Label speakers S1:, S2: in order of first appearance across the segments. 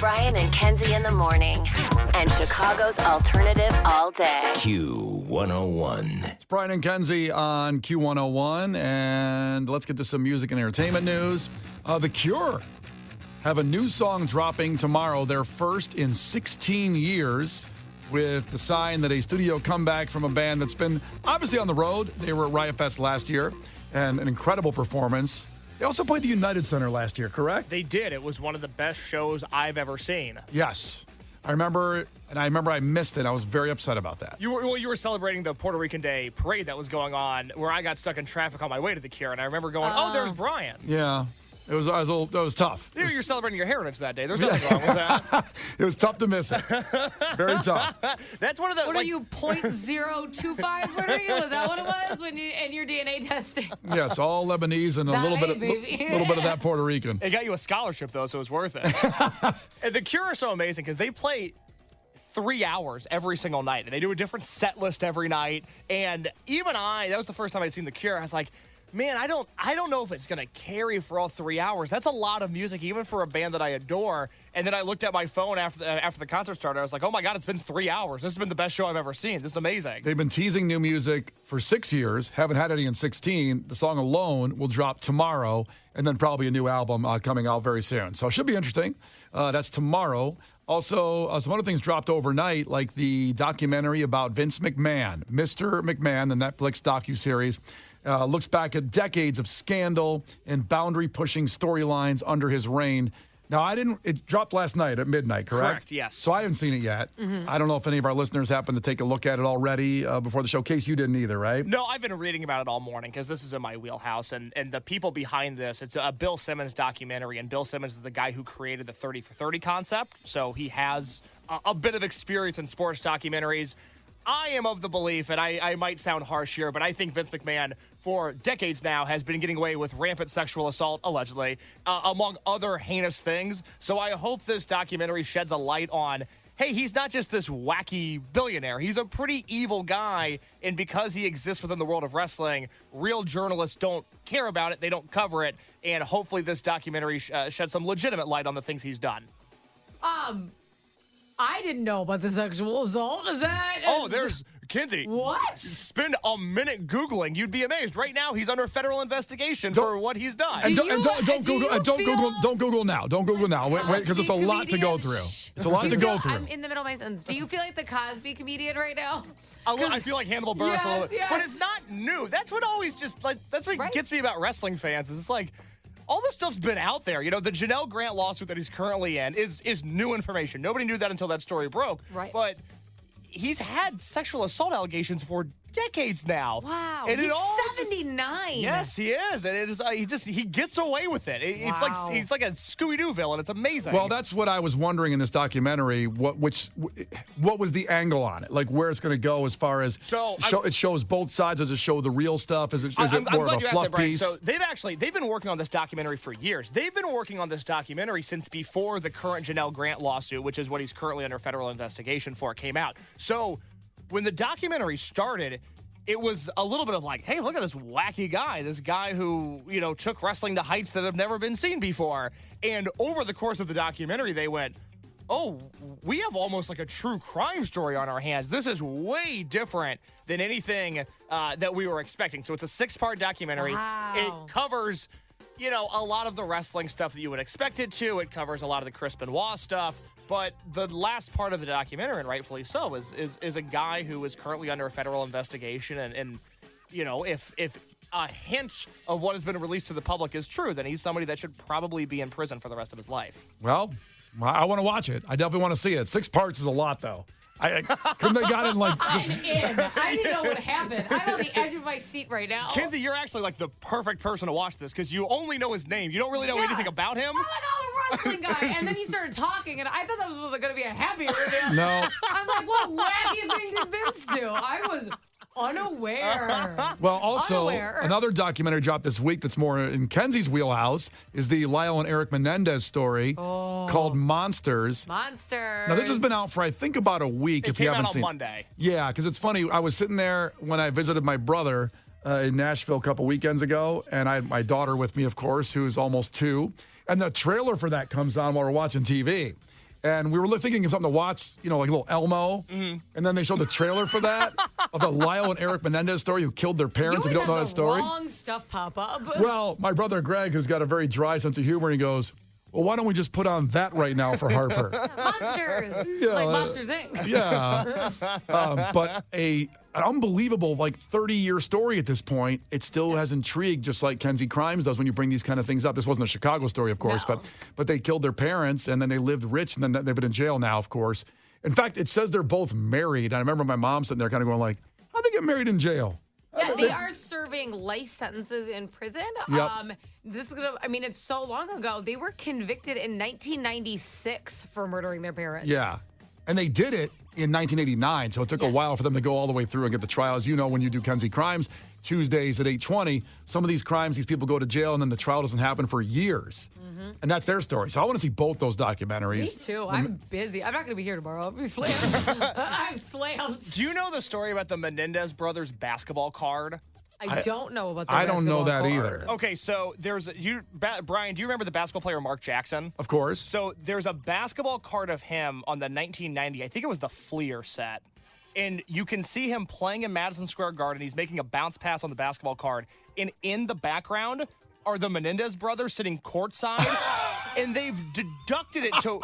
S1: Brian and Kenzie in the morning. And Chicago's alternative all day.
S2: Q101.
S3: It's Brian and Kenzie on Q101. And let's get to some music and entertainment news. The Cure have a new song dropping tomorrow, their first in 16 years, with the sign that a studio comeback from a band that's been obviously on the road. They were at Riot Fest last year, and an incredible performance. They also played the United Center last year, correct?
S4: They did. It was one of the best shows I've ever seen.
S3: Yes. I remember I missed it. I was very upset about that.
S4: You were celebrating the Puerto Rican Day parade that was going on, where I got stuck in traffic on my way to the Cure, and I remember going, "Oh, there's Brian."
S3: Yeah. It was tough.
S4: You're celebrating your heritage that day. There's nothing wrong with that.
S3: It was tough to miss it. Very tough.
S4: That's one of the.
S5: What are you, 0.025 Puerto Rican? Was that what it was when you in your DNA testing?
S3: Yeah, it's all Lebanese and a little bit of that Puerto Rican.
S4: It got you a scholarship though, so it was worth it. And the Cure are so amazing because they play 3 hours every single night, and they do a different set list every night. And even that was the first time I'd seen the Cure. I was like, man, I don't know if it's going to carry for all 3 hours. That's a lot of music, even for a band that I adore. And then I looked at my phone after the concert started. I was like, oh, my God, it's been 3 hours. This has been the best show I've ever seen. This is amazing.
S3: They've been teasing new music for 6 years, haven't had any in 16. The song Alone will drop tomorrow, and then probably a new album coming out very soon. So it should be interesting. That's tomorrow. Also, some other things dropped overnight, like the documentary about Vince McMahon. Mr. McMahon, the Netflix docuseries, looks back at decades of scandal and boundary-pushing storylines under his reign. Now, it dropped last night at midnight, correct?
S4: Correct, yes.
S3: So I haven't seen it yet. Mm-hmm. I don't know if any of our listeners happen to take a look at it already before the show. Case, you didn't either, right?
S4: No, I've been reading about it all morning because this is in my wheelhouse. And the people behind this, it's a Bill Simmons documentary. And Bill Simmons is the guy who created the 30 for 30 concept. So he has a bit of experience in sports documentaries. I am of the belief, and I might sound harsh here, but I think Vince McMahon, for decades now, has been getting away with rampant sexual assault, allegedly, among other heinous things. So I hope this documentary sheds a light on, hey, he's not just this wacky billionaire. He's a pretty evil guy, and because he exists within the world of wrestling, real journalists don't care about it, they don't cover it, and hopefully this documentary sheds some legitimate light on the things he's done.
S5: I didn't know about the sexual assault.
S4: There's Kenzie.
S5: What?
S4: Spend a minute Googling. You'd be amazed. Right now, he's under federal investigation for what he's done.
S3: Don't Google now. Don't Google now. Wait, because it's a lot to go through. It's a lot to go through.
S5: I'm in the middle of my sentence. Do you feel like the Cosby comedian right now?
S4: I feel like Hannibal Buress a little bit.
S5: Yes.
S4: But it's not new. That's what always that's what gets me about wrestling fans. Is it's like, all this stuff's been out there. You know, the Janelle Grant lawsuit that he's currently in is new information. Nobody knew that until that story broke.
S5: Right.
S4: But he's had sexual assault allegations for decades now.
S5: Wow.
S4: And
S5: he's 79.
S4: Yes, he is. And it is he gets away with it. It's like he's like a Scooby-Doo villain. It's amazing.
S3: Well, that's what I was wondering in this documentary. What was the angle on it? Like where it's going to go as far as it shows both sides. Does it show the real stuff? Is it more of a fluff piece?
S4: So they've been working on this documentary for years. They've been working on this documentary since before the current Janelle Grant lawsuit, which is what he's currently under federal investigation for, came out. So when the documentary started, it was a little bit of like, hey, look at this wacky guy, this guy who, took wrestling to heights that have never been seen before. And over the course of the documentary, they went, oh, we have almost like a true crime story on our hands. This is way different than anything that we were expecting. So it's a 6-part documentary.
S5: Wow.
S4: It covers, a lot of the wrestling stuff that you would expect it to. It covers a lot of the Chris Benoit stuff. But the last part of the documentary, and rightfully so, is a guy who is currently under a federal investigation. And if a hint of what has been released to the public is true, then he's somebody that should probably be in prison for the rest of his life.
S3: Well, I want to watch it. I definitely want to see it. 6 parts is a lot, though. Couldn't they got it in like...
S5: I'm in. I didn't know what happened. I'm on the edge of my seat right now.
S4: Kenzie, you're actually like the perfect person to watch this because you only know his name. You don't really know anything about him.
S5: I'm like, the wrestling guy. And then you started talking, and I thought that was going to be a happy review.
S3: No.
S5: I'm like, what wacky thing did Vince do? I was unaware.
S3: Well, also, another documentary dropped this week that's more in Kenzie's wheelhouse is the Lyle and Eric Menendez story called Monsters.
S5: Monsters.
S3: Now, this has been out for, I think, about a week.
S4: It came out on Monday.
S3: Yeah, because it's funny. I was sitting there when I visited my brother in Nashville a couple weekends ago, and I had my daughter with me, of course, who's almost 2. And the trailer for that comes on while we're watching TV. And we were thinking of something to watch, like a little Elmo. Mm-hmm. And then they showed the trailer for that of the Lyle and Eric Menendez story who killed their parents. If you don't know that story.
S5: Wrong stuff pop up.
S3: Well, my brother Greg, who's got a very dry sense of humor, he goes, well, why don't we just put on that right now for Harper?
S5: Monsters. Like Monsters, Inc.
S3: Yeah. But an unbelievable, 30-year story at this point. It still has intrigued, just like Kenzie Crimes does when you bring these kind of things up. This wasn't a Chicago story, of course, but they killed their parents, and then they lived rich, and then they've been in jail now, of course. In fact, it says they're both married. And I remember my mom sitting there kind of going how'd they get married in jail?
S5: Yeah, they are serving life sentences in prison.
S3: Yep.
S5: This is it's so long ago. They were convicted in 1996 for murdering their parents.
S3: Yeah. And they did it in 1989, so it took a while for them to go all the way through and get the trial. As you know, when you do Kenzie Crimes, Tuesdays at 8:20, some of these crimes, these people go to jail, and then the trial doesn't happen for years. Mm-hmm. And that's their story. So I want to see both those documentaries.
S5: Me too. I'm busy. I'm not going to be here tomorrow. I'll be slammed. I'm slammed.
S4: Do you know the story about the Menendez brothers basketball card?
S5: I don't know about that.
S3: I don't know that
S5: card.
S3: either.
S4: Okay, so Brian, do you remember the basketball player Mark Jackson?
S3: Of course.
S4: So there's a basketball card of him on the 1990, I think it was the Fleer set. And you can see him playing in Madison Square Garden. He's making a bounce pass on the basketball card. And in the background are the Menendez brothers sitting courtside. And they've deducted it to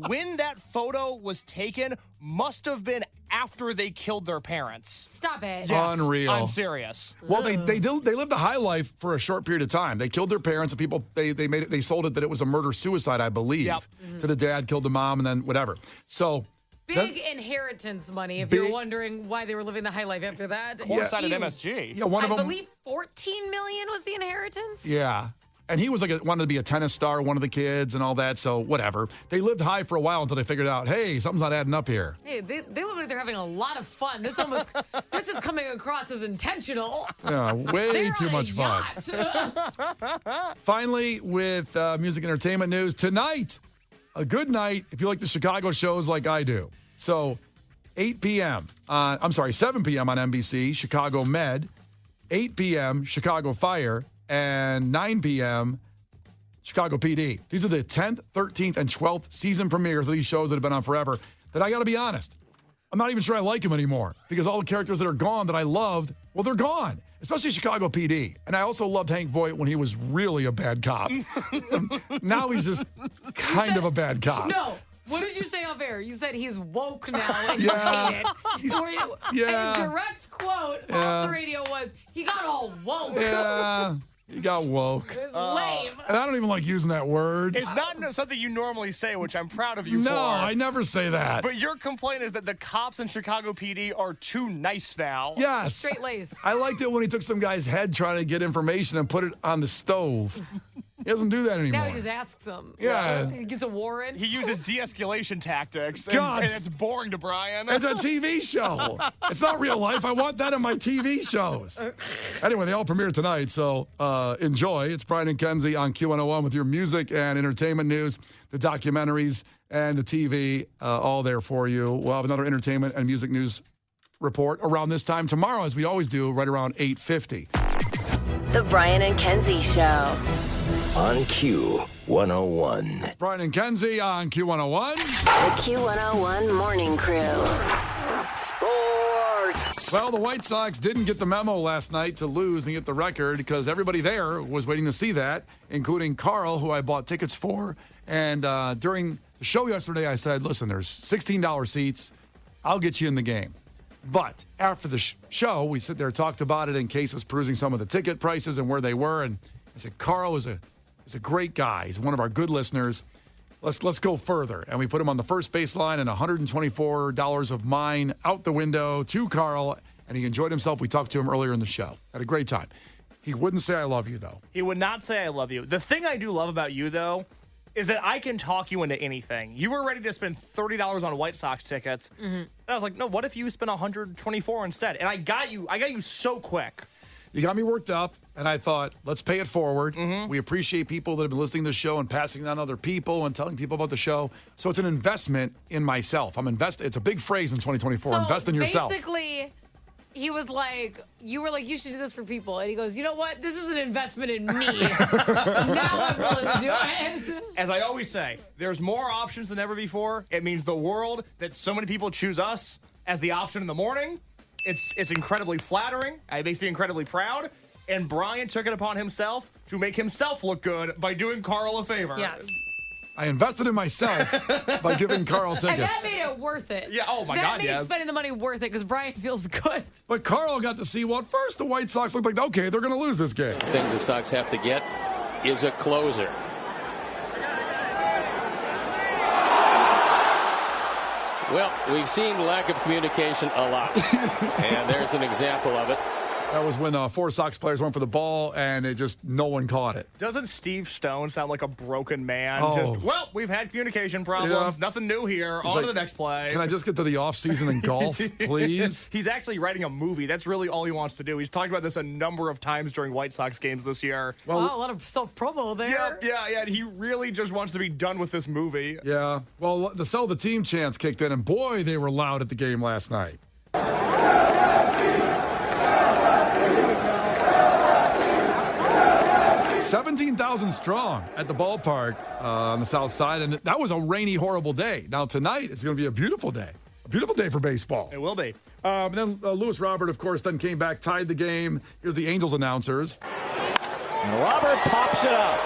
S4: when that photo was taken must have been after they killed their parents.
S5: Stop it.
S4: Yes,
S3: Unreal.
S4: I'm serious.
S3: Well, they lived a high life for a short period of time. They killed their parents, and people they sold it that it was a murder-suicide, I believe.
S4: Yep.
S3: To the dad, killed the mom, and then whatever. So
S5: Big inheritance money, if you're wondering why they were living the high life after that.
S4: Courtside at MSG.
S3: Yeah, one of them.
S5: I believe $14 million was the inheritance.
S3: Yeah. And he was wanted to be a tennis star, one of the kids, and all that. So whatever. They lived high for a while until they figured out, hey, something's not adding up here.
S5: Hey, they look like they're having a lot of fun. This is coming across as intentional.
S3: Yeah, way
S5: They're
S3: too
S5: on
S3: much
S5: a
S3: fun.
S5: yacht.
S3: Finally, with music entertainment news tonight, a good night if you like the Chicago shows like I do. So 7 p.m. on NBC, Chicago Med, 8 p.m., Chicago Fire, and 9 p.m., Chicago PD. These are the 10th, 13th, and 12th season premieres of these shows that have been on forever that I got to be honest, I'm not even sure I like them anymore because all the characters that are gone that I loved, well, they're gone, especially Chicago PD. And I also loved Hank Voight when he was really a bad cop. Now he's just kind of a bad cop.
S5: No. What did you say off air? You said he's woke now and you hate it.
S3: Yeah.
S5: And a direct quote off the radio was, he got all woke.
S3: Yeah. He got woke.
S5: Lame.
S3: And I don't even like using that word.
S4: It's not something you normally say, which I'm proud of you for.
S3: No, I never say that.
S4: But your complaint is that the cops in Chicago PD are too nice now.
S3: Yes.
S5: Straight laced.
S3: I liked it when he took some guy's head trying to get information and put it on the stove. He doesn't do that anymore.
S5: Now he just asks them.
S3: Yeah.
S5: He gets a warrant.
S4: He uses de-escalation tactics,
S3: God.
S4: and it's boring to Brian.
S3: It's a TV show. It's not real life. I want that in my TV shows. Anyway, they all premiere tonight, so enjoy. It's Brian and Kenzie on Q101 with your music and entertainment news, the documentaries, and the TV, all there for you. We'll have another entertainment and music news report around this time tomorrow, as we always do, right around 8:50.
S1: The Brian and Kenzie Show.
S2: On Q101.
S3: Brian and Kenzie on Q101.
S1: The Q101 Morning Crew. Sports.
S3: Well, the White Sox didn't get the memo last night to lose and get the record because everybody there was waiting to see that, including Carl, who I bought tickets for. And during the show yesterday, I said, listen, there's $16 seats. I'll get you in the game. But after the show, we sit there and talked about it, and Case was perusing some of the ticket prices and where they were. And I said, Carl is a great guy. He's one of our good listeners. Let's go further. And we put him on the first baseline and $124 of mine out the window to Carl, and he enjoyed himself. We talked to him earlier in the show. Had a great time. He wouldn't say I love you, though.
S4: He would not say I love you. The thing I do love about you, though, is that I can talk you into anything. You were ready to spend $30 on White Sox tickets. Mm-hmm. And I was like, no, what if you spent $124 instead? And I got you so quick.
S3: You got me worked up, and I thought, let's pay it forward. Mm-hmm. We appreciate people that have been listening to the show and passing it on to other people and telling people about the show. So it's an investment in myself. It's a big phrase in 2024,
S5: So
S3: invest in yourself.
S5: Basically, he was like, you were like, you should do this for people. And he goes, you know what? This is an investment in me. Now I'm willing to do it.
S4: As I always say, there's more options than ever before. It means the world that so many people choose us as the option in the morning. It's incredibly flattering. It makes me incredibly proud. And Brian took it upon himself to make himself look good by doing Carl a favor.
S5: Yes.
S3: I invested in myself by giving Carl tickets.
S5: And that made it worth it.
S4: Yeah, oh my God,
S5: That made
S4: yes.
S5: spending the money worth it because Brian feels good.
S3: But Carl got to see, well, at first the White Sox looked like, okay, they're going to lose this game.
S6: Things the Sox have to get is a closer. Well, we've seen lack of communication a lot, and there's an example of it.
S3: That was when 4 Sox players went for the ball, and no one caught it.
S4: Doesn't Steve Stone sound like a broken man?
S3: Oh.
S4: Well, we've had communication problems.
S3: Yeah.
S4: Nothing new here. On to the next play.
S3: Can I just get to the offseason in golf, please?
S4: He's actually writing a movie. That's really all he wants to do. He's talked about this a number of times during White Sox games this year.
S5: Well, wow, a lot of self-promo there.
S4: Yeah. And he really just wants to be done with this movie.
S3: Yeah. Well, the sell the team chants kicked in, and boy, they were loud at the game last night. 17,000 strong at the ballpark on the south side, and that was a rainy, horrible day. Now tonight it's going to be a beautiful day for baseball.
S4: It will be.
S3: And then Lewis Robert, of course, then came back, tied the game. Here's the Angels announcers.
S7: Robert pops it up.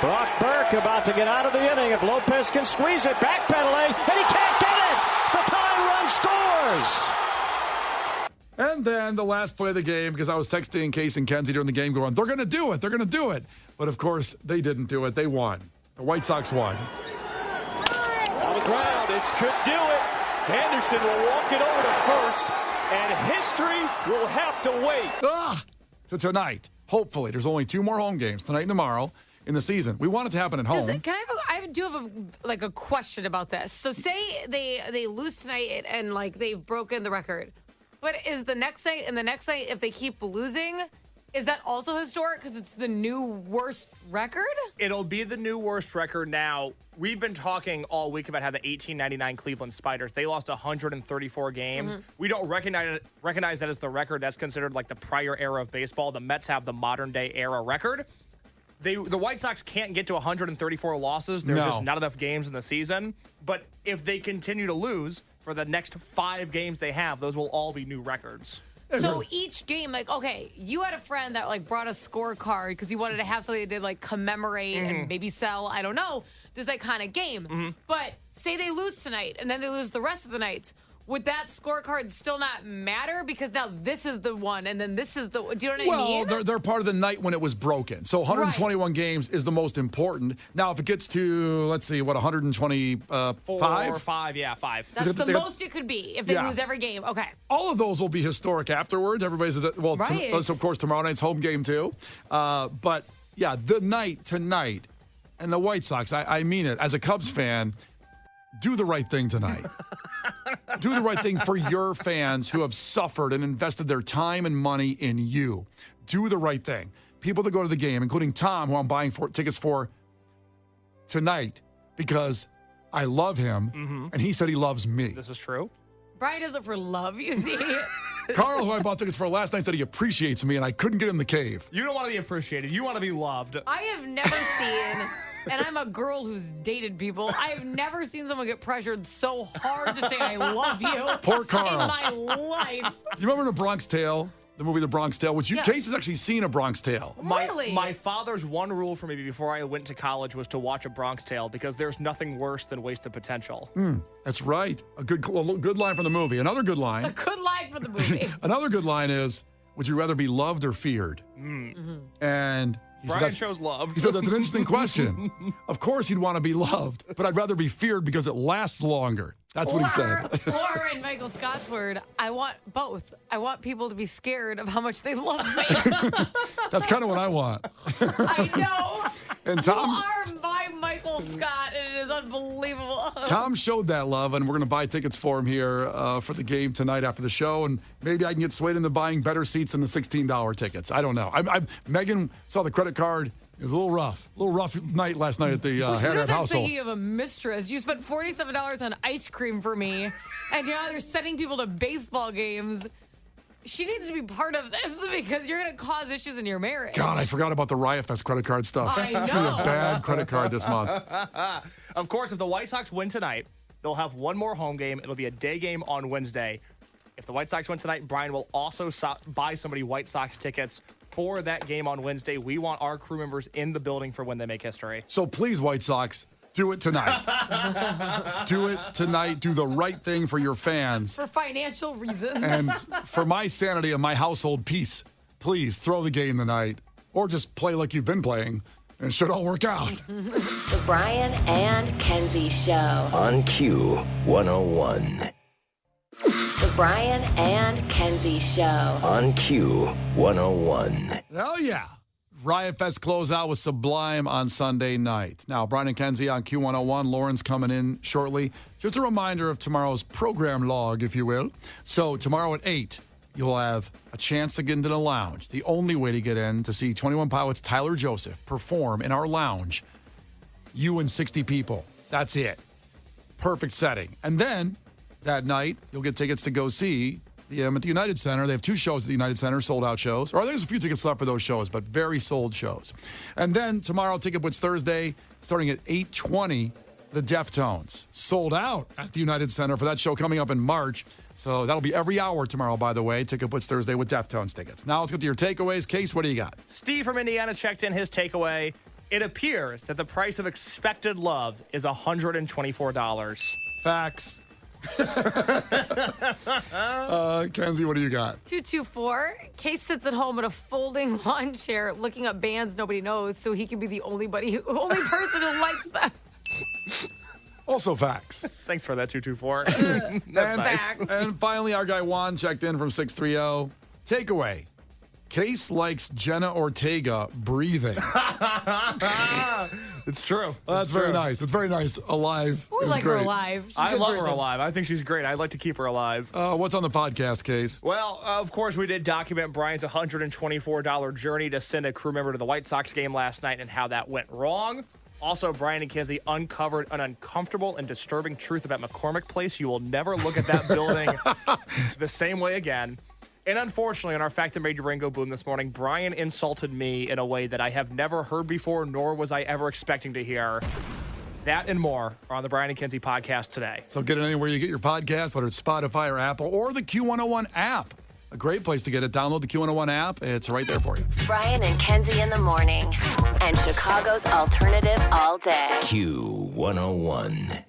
S7: Brock Burke about to get out of the inning. If Lopez can squeeze it, backpedaling, and he can't get it. The tying run scores.
S3: And then the last play of the game, because I was texting Casey and Kenzie during the game going, they're going to do it. But, of course, they didn't do it. They won. The White Sox won.
S7: On the ground, this could do it. Henderson will walk it over to first, and history will have to wait.
S3: So tonight, hopefully, there's only 2 more home games, tonight and tomorrow, in the season. We want it to happen at home.
S5: I do have a question about this. So say they lose tonight and they've broken the record. But is the next night and the next night, if they keep losing, is that also historic because it's the new worst record?
S4: It'll be the new worst record now. We've been talking all week about how the 1899 Cleveland Spiders, they lost 134 games. We don't recognize that as the record. That's considered like the prior era of baseball. The Mets have the modern day era record. The White Sox can't get to 134 losses. There's just not enough games in the season. But if they continue to lose for the next 5 games they have, those will all be new records.
S5: So each game, you had a friend that brought a scorecard because you wanted to have something that did commemorate and maybe sell, I don't know, this iconic game. But say they lose tonight and then they lose the rest of the nights. Would that scorecard still not matter? Because now this is the one, and then this is the... Do you know what I mean?
S3: Well, they're part of the night when it was broken. So 121 games is the most important. Now, if it gets to, let's see, 125?
S4: 4 or 5, yeah, 5.
S5: That's the most it could be if they lose every game. Okay.
S3: All of those will be historic afterwards. Everybody's...
S5: Right.
S3: Of course, tomorrow night's home game, too. But, yeah, the night tonight, and the White Sox, I mean it, as a Cubs fan, do the right thing tonight. Do the right thing for your fans who have suffered and invested their time and money in you. Do the right thing. People that go to the game, including Tom, who I'm buying tickets for tonight because I love him, and he said he loves me.
S4: This is true.
S5: Brian does it for love, you see.
S3: Carl, who I bought tickets for last night, said he appreciates me, and I couldn't get him the cave.
S4: You don't want to be appreciated. You want to be loved.
S5: I have never seen... And I'm a girl who's dated people. I have never seen someone get pressured so hard to say I love you.
S3: Poor Carl.
S5: In my life.
S3: Do you remember The Bronx Tale? The movie The Bronx Tale? Case has actually seen A Bronx Tale.
S5: Really?
S4: My father's one rule for me before I went to college was to watch A Bronx Tale because there's nothing worse than wasted potential.
S3: That's right. A good line from the movie. Another good line.
S5: A good line from the movie.
S3: Another good line is, would you rather be loved or feared? And...
S4: Brian chose loved.
S3: He said, that's an interesting question. Of course you'd want to be loved, but I'd rather be feared because it lasts longer. That's what he said.
S5: Or in Michael Scott's word, I want both. I want people to be scared of how much they love me.
S3: That's kind of what I want.
S5: I know.
S3: And Tom,
S5: you are my Michael Scott, and it is unbelievable.
S3: Tom showed that love, and we're going to buy tickets for him here for the game tonight after the show, and maybe I can get swayed into buying better seats than the $16 tickets. I don't know. Megan saw the credit card. It was a little rough night last night at the Harrod household.
S5: Thinking of a mistress. You spent $47 on ice cream for me, and now you're sending people to baseball games. she needs to be part of this because you're going to cause issues in your marriage.
S3: God, I forgot about the Riot Fest credit card stuff.
S5: I
S3: It's going to be
S5: know.
S3: a bad credit card this month.
S4: Of course, if the White Sox win tonight, they'll have one more home game. It'll be a day game on Wednesday. If the White Sox win tonight, Brian will also buy somebody White Sox tickets for that game on Wednesday. We want our crew members in the building for when they make history.
S3: So please, White Sox, do it tonight. Do it tonight. Do the right thing for your fans.
S5: For financial reasons.
S3: And for my sanity and my household peace, please throw the game tonight. Or just play like you've been playing. And it should all work out.
S1: The Brian and Kenzie Show.
S2: On Q101.
S1: The Brian and Kenzie Show.
S2: On Q101.
S3: Hell yeah. Riot Fest closeout was sublime on Sunday night. Now, Brian and Kenzie on Q101. Lauren's coming in shortly. Just a reminder of tomorrow's program log, if you will. So tomorrow at 8, you'll have a chance to get into the lounge. The only way to get in to see 21 Pilots' Tyler Joseph perform in our lounge. You and 60 people. That's it. Perfect setting. And then that night, you'll get tickets to go see them at the United Center. They have 2 shows at the United Center, sold-out shows. Or there's a few tickets left for those shows, but very sold shows. And then tomorrow, Ticket Blitz Thursday, starting at 8:20, the Deftones. Sold out at the United Center for that show coming up in March. So that'll be every hour tomorrow, by the way. Ticket Blitz Thursday with Deftones tickets. Now let's get to your takeaways. Case, what do you got?
S4: Steve from Indiana checked in his takeaway. It appears that the price of expected love is $124.
S3: Facts. Kenzie, what do you got?
S5: 224. Case sits at home in a folding lawn chair looking up bands nobody knows so he can be the only person who likes them.
S3: Also facts.
S4: Thanks for that, 224.
S3: That's
S5: nice.
S3: And finally, our guy Juan checked in from 630. Takeaway. Case likes Jenna Ortega breathing.
S4: It's true.
S3: That's very nice. It's very nice. Alive.
S5: We
S3: is
S5: like
S3: great.
S5: her alive. She's a
S4: I
S5: good
S4: love her
S5: person.
S4: alive. I think she's great. I'd like to keep her alive.
S3: What's on the podcast, Case?
S4: Well, of course, we did document Brian's $124 journey to send a crew member to the White Sox game last night and how that went wrong. Also, Brian and Kenzie uncovered an uncomfortable and disturbing truth about McCormick Place. You will never look at that building the same way again. And unfortunately, on our Fact That Made Your Brain Go Boom this morning, Brian insulted me in a way that I have never heard before, nor was I ever expecting to hear. That and more are on the Brian and Kenzie podcast today.
S3: So get it anywhere you get your podcast, whether it's Spotify or Apple or the Q101 app. A great place to get it. Download the Q101 app. It's right there for you.
S1: Brian and Kenzie in the morning. And Chicago's alternative all day.
S2: Q101.